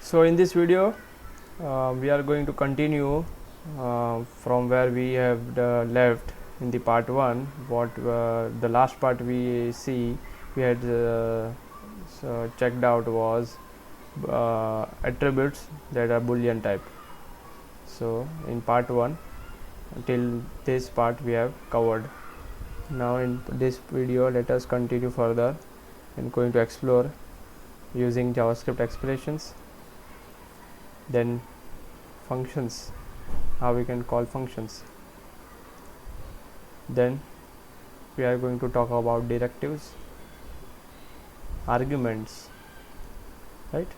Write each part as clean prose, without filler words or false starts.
So in this video we are going to continue from where we have left in the part 1. What the last part we had checked out was attributes that are boolean type. So in part 1 till this part we have covered. Now in this video let us continue further and going to explore using JavaScript expressions, then functions, how we can call functions, then we are going to talk about directives, arguments, right,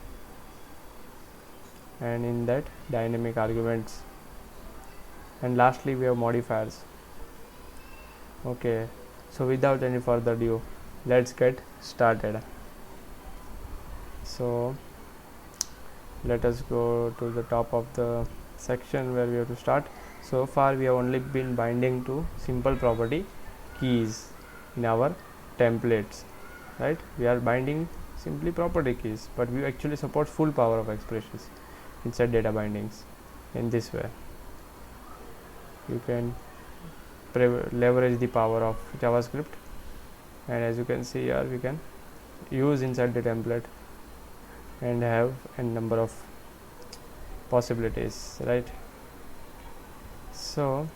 and in that dynamic arguments, and lastly we have modifiers. Okay, so without any further ado, let's get started. So let us go to the top of the section where we have to start. So far we have only been binding to simple property keys in our templates, right? We are binding simply property keys, but we actually support full power of expressions inside data bindings. In this way you can leverage the power of JavaScript, and as you can see here we can use inside the template and have a number of possibilities, right? So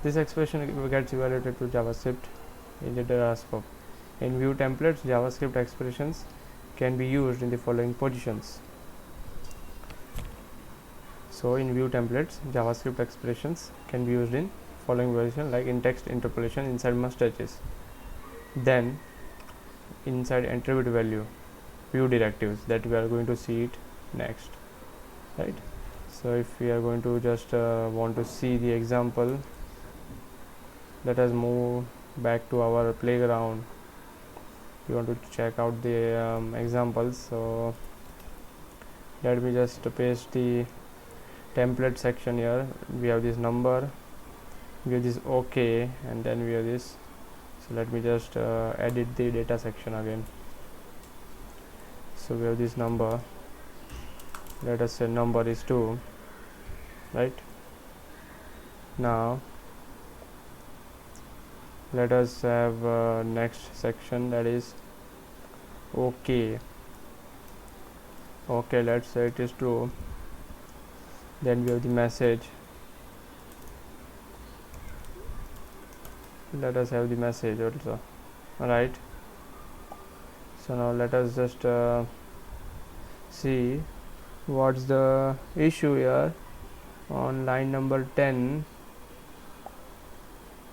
this expression gets evaluated to JavaScript in the data scope. In VUE templates, JavaScript expressions can be used in the following positions. So in VUE templates, JavaScript expressions can be used in following position, like in text interpolation inside mustaches, then inside attribute value VUE directives, that we are going to see it next, right? So if we are going to just want to see the example, let us move back to our playground. We want to check out the examples. So let me just paste the template section here. We have this number, we have this OK, and then we have this. So let me just edit the data section again. So we have this number, let us say number is 2, right? Now let us have next section, that is OK. Okay, let's say it is true. Then we have the message, let us have the message also, right? So now let us just see what's the issue here. On line number 10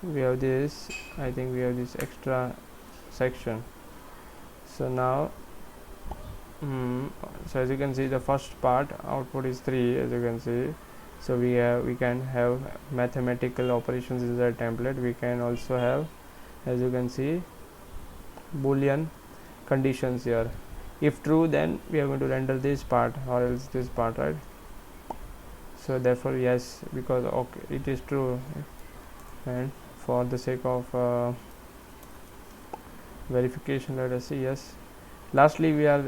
we have this, I think we have this extra section. So now so as you can see, the first part output is 3, as you can see. So we can have mathematical operations inside template. We can also have, as you can see, boolean conditions here. If true, then we are going to render this part, or else this part, right? So therefore yes, because okay, it is true, and for the sake of verification, let us see yes. Lastly we have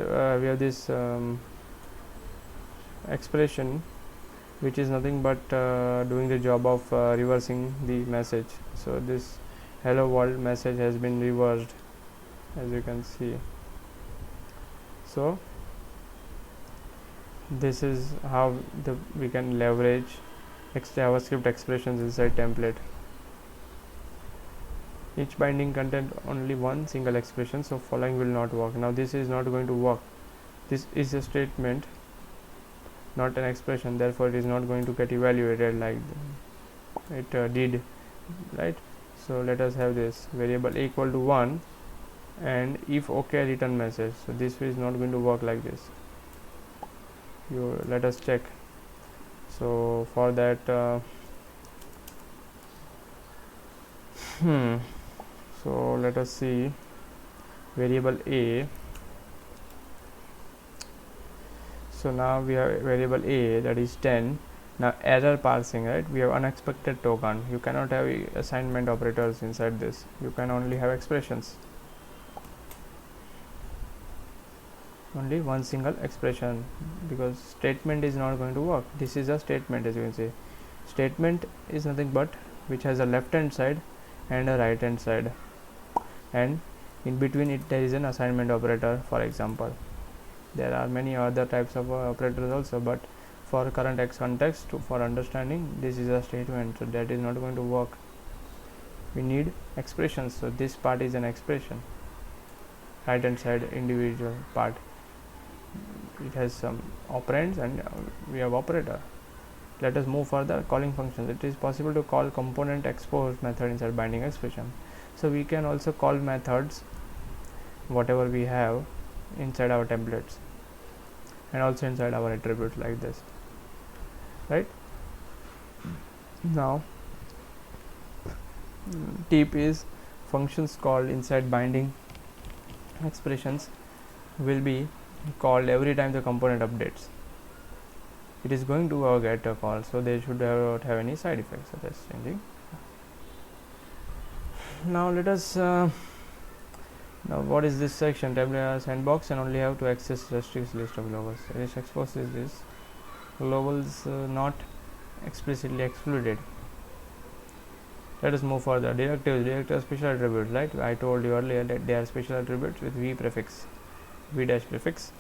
this expression which is nothing but doing the job of reversing the message. So this hello world message has been reversed, as you can see. So this is how we can leverage JavaScript expressions inside template. Each binding contains only one single expression, so following will not work. Now this is not going to work. This is a statement, not an expression, therefore it is not going to get evaluated like it did, right? So let us have this variable equal to 1 and if OK return message. So this is not going to work like this. Let us check. So for that so let us see variable a. So now we have variable a, that is 10. Now error parsing, right? We have unexpected token. You cannot have assignment operators inside this. You can only have expressions. only one single expression, because statement is not going to work. This is a statement, as you can see. Statement is nothing but which has a left hand side and a right hand side, and in between it there is an assignment operator, for example. There are many other types of operators also, but for current context, for understanding, this is a statement, so that is not going to work. We need expressions, so this part is an expression. Right hand side individual part, it has some operands, and we have operator. Let us move further. Calling functions. It is possible to call component export method inside binding expression. So we can also call methods whatever we have inside our templates and also inside our attributes, like this, right? Now tip is functions called inside binding expressions will be called every time the component updates. It is going to get a call, so they should not have any side effects. So that's changing. Now let us now what is this section? Tabular sandbox, and only have to access restricts list of globals. It exposes this globals not explicitly excluded. Let us move further. Directives. Directives are special attributes, right? I told you earlier that they are special attributes with V prefix, V dash prefix.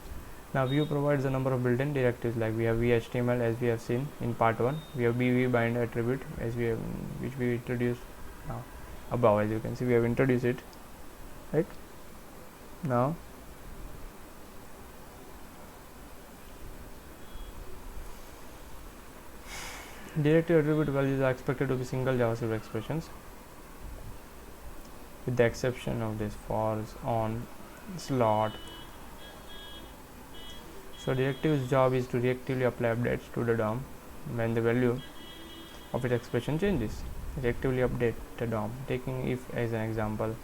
Now Vue provides a number of built-in directives, like we have VHTML, as we have seen in part 1. We have BV bind attribute, as we have, which we introduced now above. As you can see, we have introduced it, right? Now directive attribute values are expected to be single JavaScript expressions, with the exception of this false, on, slot. So directive's job is to reactively apply updates to the DOM when the value of its expression changes. Reactively update the DOM, taking if as an example.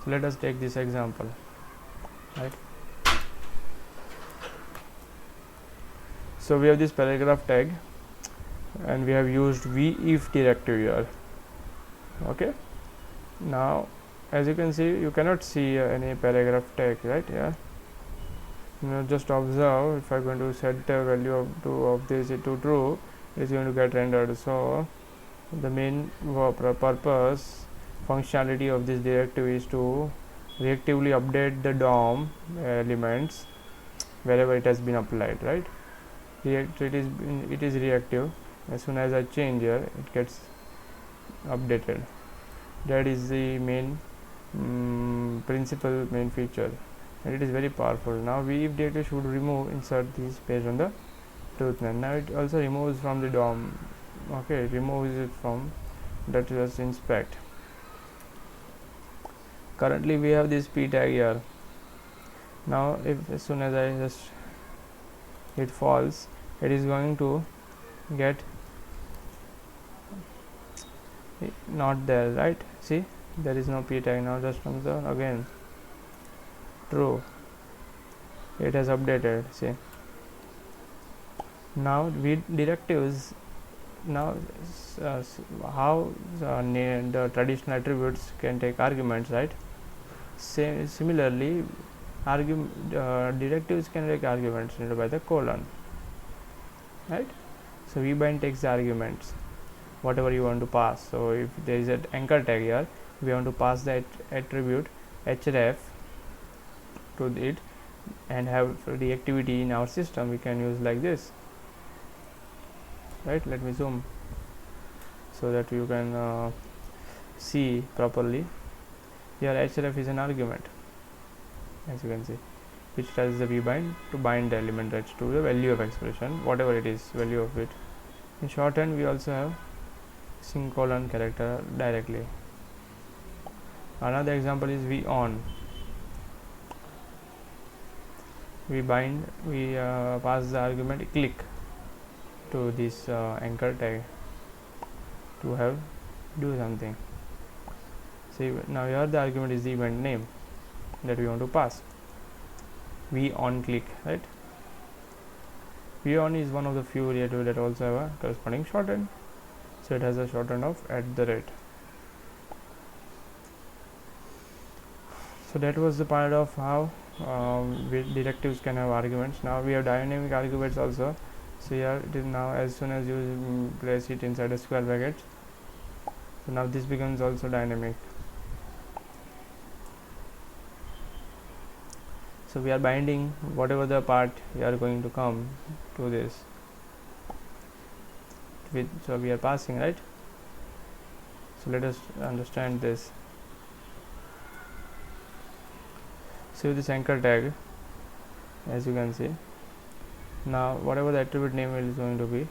So let us take this example, right? So we have this paragraph tag, and we have used if directive here. Okay. Now, as you can see, you cannot see any paragraph tag, right? Yeah. Now just observe, if I am going to set the value of this to true, it is going to get rendered. So the main purpose functionality of this directive is to reactively update the DOM elements wherever it has been applied, right? It is reactive. As soon as I change here, it gets updated. That is the main principal main feature, and it is very powerful. Now if directive should insert this based on the truth name. Now it also removes from the DOM. Okay, removes it from that. Just inspect. Currently we have this p tag here. Now if as soon as I just hit false, it is going to get not there, right? See, there is no p tag. Now just comes down again, true, it has updated. See, now with directives, now how the traditional attributes can take arguments, right? Similarly, directives can take arguments by the colon, right? So vbind takes the arguments whatever you want to pass. So if there is an anchor tag here, we want to pass that attribute href to it and have reactivity in our system, we can use like this, right? Let me zoom so that you can see properly. Here href is an argument, as you can see, which tells the vbind to bind the element h to the value of expression, whatever it is, value of it. In shorthand, we also have semicolon character directly. Another example is on. We pass the argument click to this anchor tag to do something. See, now here the argument is the event name that we want to pass. on click, right? on is one of the few reactive that also have a corresponding shorthand. So it has a shorthand of @. So that was the part of how directives can have arguments. Now we have dynamic arguments also. So here it is now, as soon as you place it inside a square bracket, so now this becomes also dynamic. So we are binding whatever the part we are going to come to this with, so we are passing, right? So let us understand this. So this anchor tag, as you can see, now whatever the attribute name is going to be,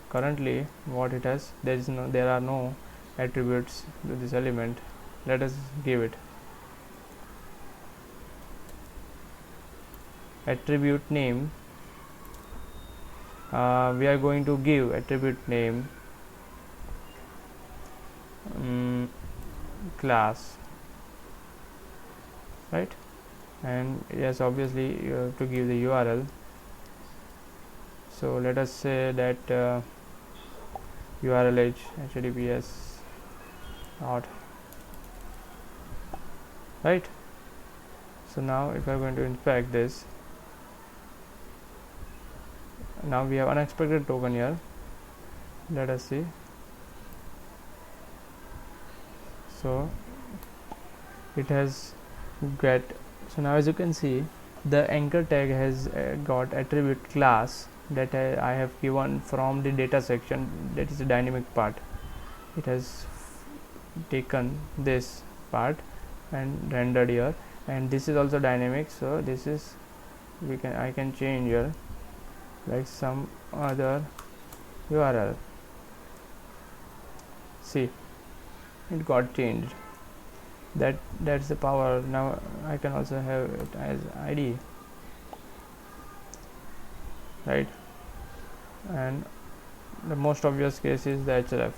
currently what it has, there are no attributes to this element. Let us give it attribute name. We are going to give attribute name class, right? And yes, obviously you have to give the URL. So let us say that URL is https dot, right? So now if I am going to inspect this, now we have unexpected token here. Let us see. So it has get, so now as you can see, the anchor tag has got attribute class that I have given from the data section, that is the dynamic part. It has taken this part and rendered here, and this is also dynamic. So this is, I can change here like some other URL. See, it got changed. That's the power. Now I can also have it as ID, right? And the most obvious case is the href.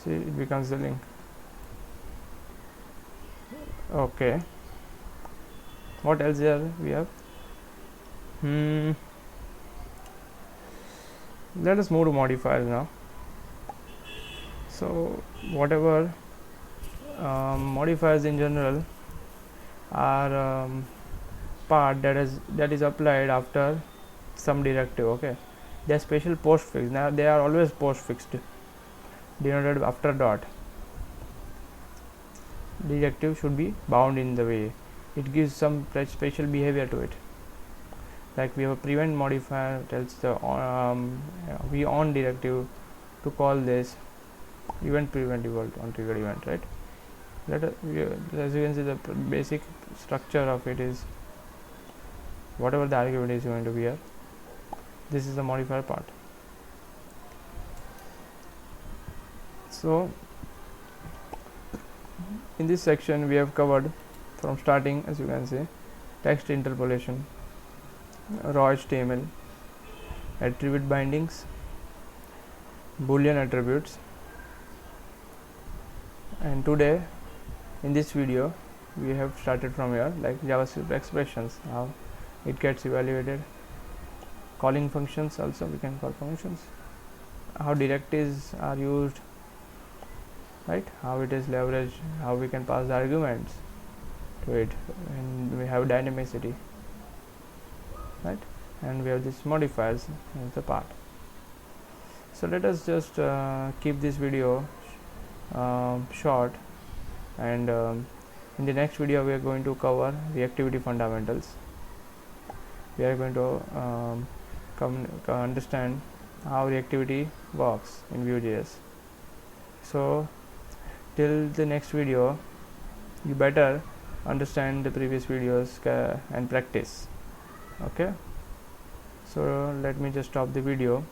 See, it becomes the link. Okay, what else here we have? Let us move to modifiers now. So whatever modifiers in general are part that is applied after some directive. Okay, they are special postfix. Now they are always postfixed, denoted after dot. Directive should be bound in the way it gives some special behavior to it. Like we have a prevent modifier, tells the we on directive to call this event prevent equal to on triggered event, right? As you can see, the basic structure of it is whatever the argument is going to be here, this is the modifier part. So in this section we have covered from starting, as you can see, text interpolation, raw HTML, attribute bindings, boolean attributes, and today in this video we have started from here, like JavaScript expressions, how it gets evaluated, calling functions, also we can call functions, how directives are used, right? How it is leveraged, how we can pass the arguments to it, and we have dynamicity, right? And we have these modifiers as the part. So let us just keep this video short, and in the next video we are going to cover reactivity fundamentals. We are going to understand how reactivity works in Vue.js. So till the next video, you better understand the previous videos and practice. Okay, so let me just stop the video.